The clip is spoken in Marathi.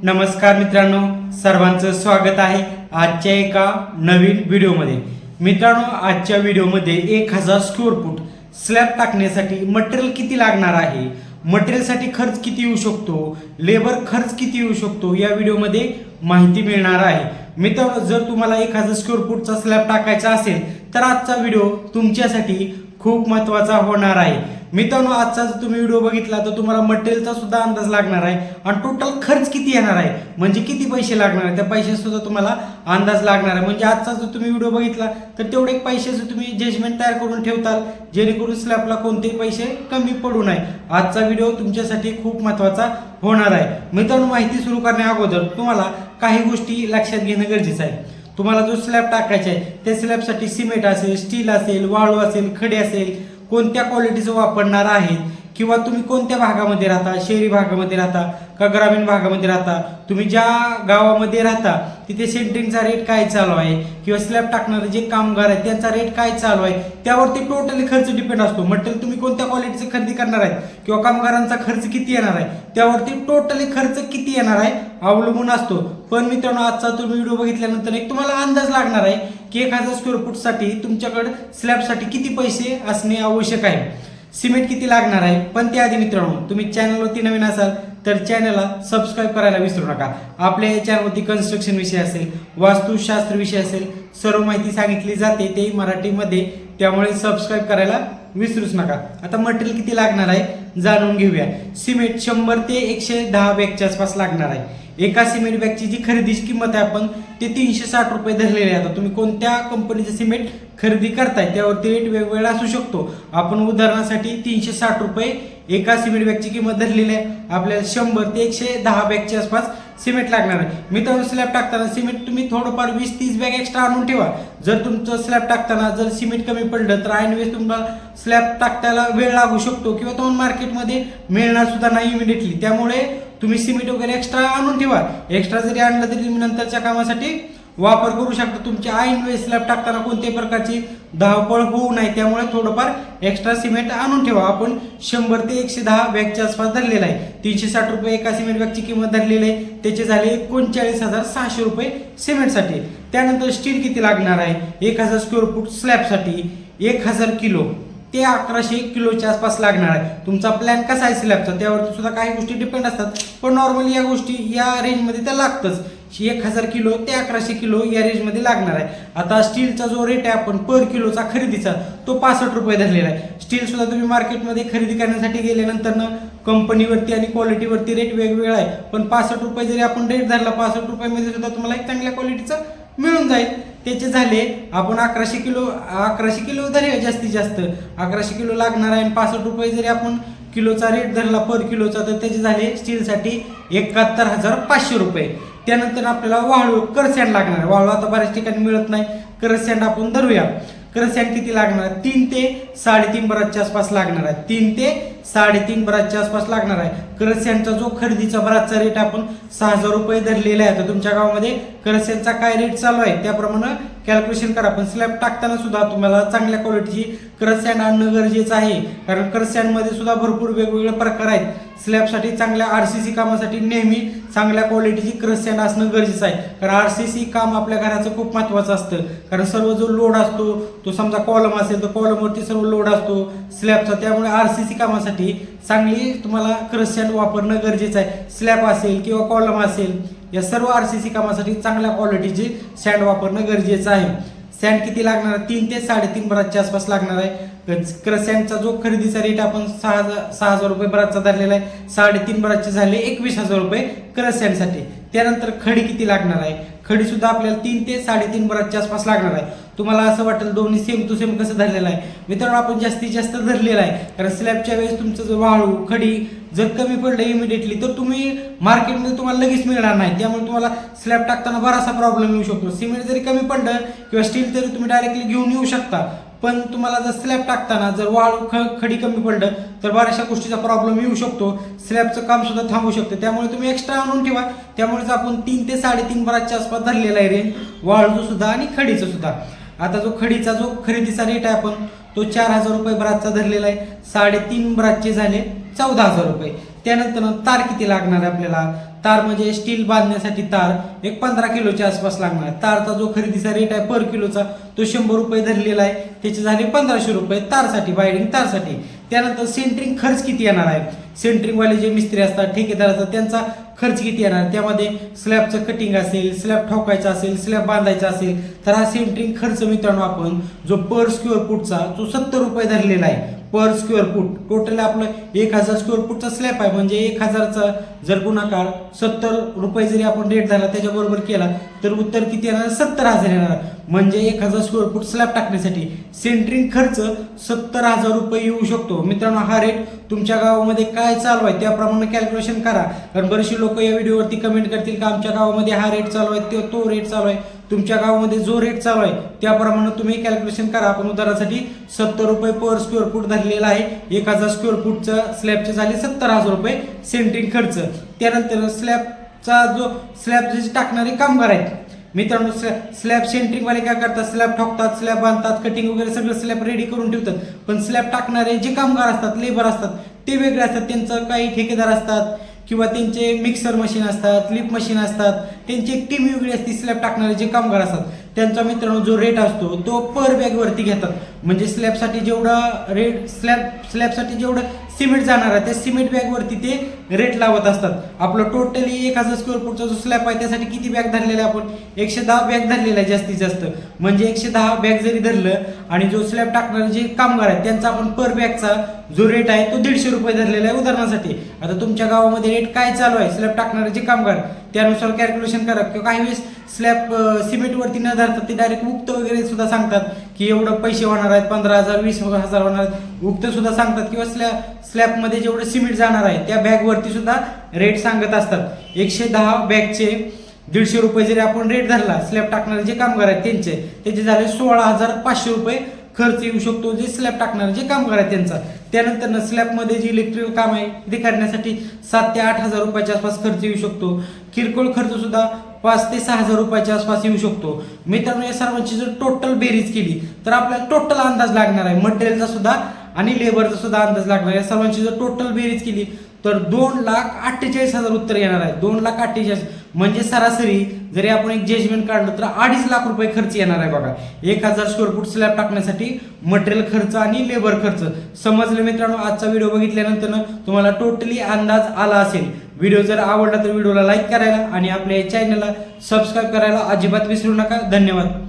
नमस्कार मित्रांनो, सर्वांचं स्वागत आहे आजच्या एका नवीन व्हिडिओमध्ये। मित्रांनो, आजच्या व्हिडिओमध्ये 1000 स्क्वेअर फूट स्लॅब टाकण्यासाठी मटेरियल किती लागणार आहे, मटेरियलसाठी खर्च किती येऊ शकतो, लेबर खर्च किती येऊ शकतो, या व्हिडिओमध्ये माहिती मिळणार आहे। मित्रांनो, जर तुम्हाला 1000 स्क्वेअर फूटचा स्लॅब टाकायचा असेल तर आजचा व्हिडिओ तुमच्यासाठी खूप महत्त्वाचा होणार आहे। मित्रांनो, आजचा जर तुम्ही व्हिडिओ बघितला तर तुम्हाला मटेरियलचा सुद्धा अंदाज लागणार आहे आणि टोटल खर्च किती येणार आहे, म्हणजे किती पैसे लागणार आहे त्या पैशाचा सुद्धा तुम्हाला अंदाज लागणार आहे। म्हणजे आजचा जर तुम्ही व्हिडिओ बघितला तर तेवढे पैशाचं तुम्ही जजमेंट तयार करून ठेवताल, जेणेकरून स्लॅबला कोणतेही पैसे कमी पडू नये। आजचा व्हिडिओ तुमच्यासाठी खूप महत्त्वाचा होणार आहे। मित्रांनो, माहिती सुरू करण्या अगोदर तुम्हाला काही गोष्टी लक्षात घेणं गरजेचं आहे। तुम्हाला जो स्लॅब टाकायचा आहे त्या स्लॅबसाठी सिमेंट असेल, स्टील असेल, वाळू असेल, खडे असेल, कोणत्या क्वालिटीचं वापरणार आहे, किंवा तुम्ही कोणत्या भागामध्ये राहता, शहरी भागामध्ये राहता का ग्रामीण भागामध्ये राहता, तुम्ही ज्या गावामध्ये राहता तिथे सेंटरिंगचा रेट काय चालू आहे, किंवा स्लॅब टाकणारे जे कामगार आहेत त्यांचा रेट काय चालू आहे, त्यावरती टोटली खर्च डिपेंड असतो। मटेरियल तुम्ही कोणत्या क्वालिटीचं खरेदी करणार आहे किंवा कामगारांचा खर्च किती येणार आहे त्यावरती टोटली खर्च किती येणार आहे अवलंबून असतो। पण मित्रांनो, आजचा तुम्ही व्हिडिओ बघितल्यानंतर एक तुम्हाला अंदाज लागणार आहे की 1000 स्क्वेअर फूटसाठी तुमच्याकडे स्लॅबसाठी किती पैसे असणे आवश्यक आहे, सिमेंट किती लागणार आहे। पण त्याआधी मित्रांनो, तुम्ही चॅनलवरती नवीन असाल तर चॅनलला सबस्क्राईब करायला विसरू नका। आपल्या या चॅनलवरती कन्स्ट्रक्शन विषय असेल, वास्तुशास्त्र विषय असेल, सर्व माहिती सांगितली जाते ते मराठीमध्ये, त्यामुळे सबस्क्राईब करायला विसरूच नका। आता मटेरियल किती लागणार आहे जाणून घेऊया। सिमेंट 100 ते 110 बॅगच्या आसपास लागणार आहे। एका सिमेंट बॅगची जी खरेदीची किंमत आहे आपण ते 360 रुपये धरलेले आहे। आता तुम्ही कोणत्या कंपनीचे सिमेंट खरेदी करताय त्यावरती रेट वेगवेगळा असू शकतो। आपण उदाहरणासाठी 360 रुपये एका सिमेंट बॅगची किंमत धरलेली आहे। आपल्याला 100 ते 110 बॅगच्या आसपास सिमेंट लागणार आहे। मित्रांनो, स्लॅब टाकताना सिमेंट तुम्ही थोडंफार 20-30 बॅग एक्स्ट्रा आणून ठेवा। जर तुमचं स्लॅब टाकताना जर सिमेंट कमी पडलं तर ऐन वेळेस तुम्हाला स्लॅब टाकताना वेळ लागू शकतो, किंवा तुम्हाला मार्केटमध्ये मिळणार सुद्धा नाही इमिडिएटली। त्यामुळे तुम्ही सिमेंट वगैरे एक्स्ट्रा आणून ठेवा। एक्स्ट्रा जरी आणलं तरी तुम्ही नंतरच्या कामासाठी वापर करू शकता। तुमच्या ऐन वेळेस स्लॅब टाकताना कोणत्याही प्रकारची धावपळ होऊ नये, त्यामुळे थोडंफार एक्स्ट्रा सिमेंट आणून ठेवा। आपण 100 ते 110 बॅगच्या आसपास धरलेला आहे। 360 रुपये एका सिमेंट बॅगची किंमत धरलेली आहे, त्याचे झाले 39,600 रुपये सिमेंटसाठी। त्यानंतर स्टील किती लागणार आहे 1000 स्क्वेअर फूट स्लॅबसाठी, 1000 किलो ते 1100 किलोच्या आसपास लागणार आहे। तुमचा प्लॅन कसा आहे स्लॅबचा त्यावरती सुद्धा काही गोष्टी डिपेंड असतात, पण नॉर्मली या गोष्टी या रेंजमध्ये त्या लागतच। 1000 किलो ते 1100 किलो या रेंजमध्ये लागणार आहे। आता स्टीलचा जो रेट आहे आपण पर किलोचा खरेदीचा तो 65 रुपये धरलेला आहे। स्टील सुद्धा तुम्ही मार्केटमध्ये खरेदी करण्यासाठी गेल्यानंतर कंपनीवरती आणि क्वालिटीवरती रेट वेगवेगळा आहे, पण 65 रुपये जरी आपण रेट धरला 65 रुपयामध्ये सुद्धा तुम्हाला एक चांगल्या क्वालिटीचं मिळून जाईल। त्याचे झाले आपण 1100 किलो धरूया, जास्तीत जास्त 1100 किलो लागणार आहे। आणि 65 रुपये जरी आपण किलोचा रेट धरला पर किलोचा तर त्याचे झाले स्टीलसाठी 71,500 रुपये। त्यानंतर आपल्याला वाळू करसँड लागणार आहे। वाळू आता बऱ्याच ठिकाणी मिळत नाही, करसँड आपण धरूया। करसँड किती लागणार आहे 3 ते 3.5 बराच्या आसपास लागणार आहे। 3 ते 3.5 बराच्या आसपास लागणार आहे। करसँडचा जो खरेदीचा बराचचा रेट आपण 6000 रुपये धरलेला आहे। तर तुमच्या गावामध्ये करसँडचा काय रेट चालू आहे त्याप्रमाणे कॅल्क्युलेशन करा। पण स्लॅब टाकताना सुद्धा तुम्हाला चांगल्या क्वालिटीची करसँड आणणं गरजेचं आहे, कारण करसँडमध्ये सुद्धा भरपूर वेगवेगळे प्रकार आहेत। स्लॅबसाठी चांगल्या RCC कामासाठी नेहमी चांगल्या क्वालिटीची करसँड असणं गरजेचं आहे, कारण RCC काम आपल्या घराचं खूप महत्त्वाचं असतं। कारण सर्व जो लोड असतो तो समजा कॉलम असेल तर कॉलमवरती सर्व लोड असतो स्लॅबचा, त्यामुळे RCC कामासाठी चांगली तुम्हाला करसँड वापरणं गरजेचं आहे। स्लॅब असेल किंवा कॉलम असेल या सर्व RCC कामासाठी चांगल्या क्वालिटीची सँड वापरणं गरजेचं आहे। सँड किती लागणार आहे 3 ते 3.5 बराच्या आसपास लागणार आहे। करसँडचा जो खरेदीचा रेट आपण 6000 रुपये बराचा धरलेला आहे, 3.5 बराचे झाले 21,000 रुपये करसँडसाठी। त्यानंतर खडी किती लागणार आहे, खडी सुद्धा आपल्याला 3 ते 3.5 बराच्या आसपास लागणार आहे। तुम्हाला असं वाटेल दोन्ही सेम टू सेम कसं धरलेलं आहे, मित्रांनो आपण जास्तीत जास्त धरलेला आहे, कारण स्लॅबच्या वेळेस तुमचं जर वाळू खडी जर कमी पडलं इमिडिएटली तर तुम्ही मार्केटमध्ये तुम्हाला लगेच मिळणार नाही, त्यामुळे तुम्हाला स्लॅब टाकताना बराचसा प्रॉब्लेम येऊ शकतो। सिमेंट जरी कमी पडलं किंवा स्टील तरी तुम्ही डायरेक्टली घेऊन येऊ शकता, पण तुम्हाला जर स्लॅब टाकताना जर वाळू खडी कमी पडलं तर बऱ्याचशा गोष्टीचा प्रॉब्लेम येऊ शकतो, स्लॅबचं काम सुद्धा थांबू शकतं। त्यामुळे तुम्ही एक्स्ट्रा आणून ठेवा। त्यामुळेच आपण 3 ते 3.5 बराच्या आसपास धरलेला आहे रेंज, वाळूचं सुद्धा आणि खडीचं सुद्धा। आता जो खडीचा जो खरेदीचा रेट आहे आपण तो 4000 रुपये बरातचा धरलेला आहे, 3.5 बरातचे झाले 14,000 रुपये। त्यानंतर तार किती लागणार आहे आपल्याला, तार म्हणजे स्टील बांधण्यासाठी तार एक 15 किलोच्या आसपास लागणार. तारचा जो खरेदीचा रेट आहे पर किलोचा तो 100 रुपये धरलेला आहे. त्याचे झाले 1500 रुपये तारसाठी, बायडिंग तारसाठी. त्यानंतर सेंटरिंग खर्च किती येणार आहे, सेंटरिंगवाले जे मिस्त्री असतात, ठेकेदार असतात, त्यांचा खर्च किती येणार, त्यामध्ये स्लॅबचं कटिंग असेल, स्लॅब ठोकायचा असेल, स्लॅब बांधायचा असेल, तर हा सेंटरिंग खर्च मित्रांनो आपण जो पर स्क्वेअर फूटचा जो 70 रुपये धरलेला आहे पर स्क्वेअर फूट. टोटल आपलं 1000 स्क्वेअर फूटचा स्लॅब आहे, म्हणजे 1000चा जर गुणाकार 70 रुपये जरी आपण रेट झाला त्याच्याबरोबर केला तर उत्तर किती येणार, 70,000 येणार. म्हणजे 1000 स्क्वेअर फूट स्लॅब टाकण्यासाठी सेंटरिंग खर्च 70,000 रुपये येऊ शकतो. मित्रांनो हा रेट तुमच्या गावामध्ये काय चालू आहे त्याप्रमाणे कॅल्क्युलेशन करा, कारण बरेचसे लोक या व्हिडिओवरती कमेंट करतील का आमच्या गावामध्ये हा रेट चालू आहे, तो रेट चालू आहे. तुमच्या गावामध्ये जो रेट चालू आहे त्याप्रमाणे तुम्ही कॅल्क्युलेशन करा. आपण उदाहरणासाठी 70 रुपये पर स्क्वेअर फूट धरलेला आहे. 1000 स्क्वेअर फूटचं स्लॅबचे झाले 70,000 रुपये सेंटरिंग खर्च. त्यानंतर स्लॅबचा जो स्लॅब जे टाकणारे कामगार आहेत मित्रांनो, स्लॅब सेंटरिंगवाले काय करतात, स्लॅब ठोकतात, स्लॅब बांधतात, कटिंग वगैरे सगळं स्लॅब रेडी करून ठेवतात. पण स्लॅब टाकणारे जे कामगार असतात, लेबर असतात, ते वेगळे असतात. त्यांचं काही ठेकेदार असतात किंवा त्यांचे मिक्सर मशीन असतात, लिप मशीन असतात, त्यांची एक टीम वेगळी असते. स्लॅब टाकणारे जे कामगार असतात त्यांचा मित्रांनो जो रेट असतो तो पर बॅगवरती घेतात. म्हणजे स्लॅबसाठी जेवढा रेट स्लॅबसाठी जेवढं सिमेंट जाणार आहे त्या सिमेंट बॅगवरती ते रेट लावत असतात. आपलं टोटली 1000 स्क्वेअर फूटचा जो स्लॅब आहे त्यासाठी किती बॅग धरलेला आहे आपण, 110 बॅग धरलेला आहे जास्तीत जास्त. म्हणजे 110 बॅग जरी धरलं आणि जो स्लॅब टाकणारे जे कामगार आहेत त्यांचा आपण पर बॅगचा जो रेट आहे तो 150 रुपये धरलेला आहे उदाहरणासाठी. आता तुमच्या गावामध्ये रेट काय चालू आहे स्लॅब टाकणारे जे कामगार त्यानुसार कॅल्क्युलेशन करा. किंवा काही वेळेस स्लॅब सिमेंटवरती न धरतात ते डायरेक्ट उक्त वगैरे सुद्धा सांगतात की एवढं पैसे होणार आहेत, 15,000 20,000 होणार आहेत, उक्त सुद्धा सांगतात. किंवा स्लॅबमध्ये जेवढं सिमेंट जाणार आहे त्या बॅगवरती सुद्धा रेट सांगत असतात. 110 बॅगचे 150 रुपये जरी आपण रेट धरला स्लॅब टाकणारे जे कामगार आहेत त्याचे झाले 16,500 रुपये खर्च येऊ शकतो जे स्लॅब टाकणारे जे कामगार आहेत त्यांचा. त्यानंतर स्लॅबमध्ये जे इलेक्ट्रिकल काम आहे ते करण्यासाठी 7,000 ते 8,000 रुपयाच्या आसपास खर्च येऊ शकतो. किरकोळ खर्च सुद्धा 5,000 ते 6,000 रुपयाच्या आसपास येऊ शकतो. मित्रांनो या सर्वांची जर टोटल बेरीज केली तर आपल्याला टोटल अंदाज लागणार आहे, मटेरियलचा सुद्धा आणि लेबरचा सुद्धा अंदाज लागणार आहे. या सर्वांची जर टोटल बेरीज केली तर 2,48,000 उत्तर येणार आहे. 2,48,000 म्हणजे सरासरी जरी आपण एक जजमेंट काढलं तर 2.5 लाख रुपये खर्च येणार आहे बघा 1000 स्क्वेअर फूट स्लॅब टाकण्यासाठी. मटेरियल खर्च आणि लेबर खर्च समजलं मित्रांनो. आजचा व्हिडिओ बघितल्यानंतर तुम्हाला टोटली अंदाज आला असेल. व्हिडिओ जर आवडला तर व्हिडिओला लाईक करायला आणि आपल्या चॅनलला सबस्क्राईब करायला अजिबात विसरू नका. धन्यवाद.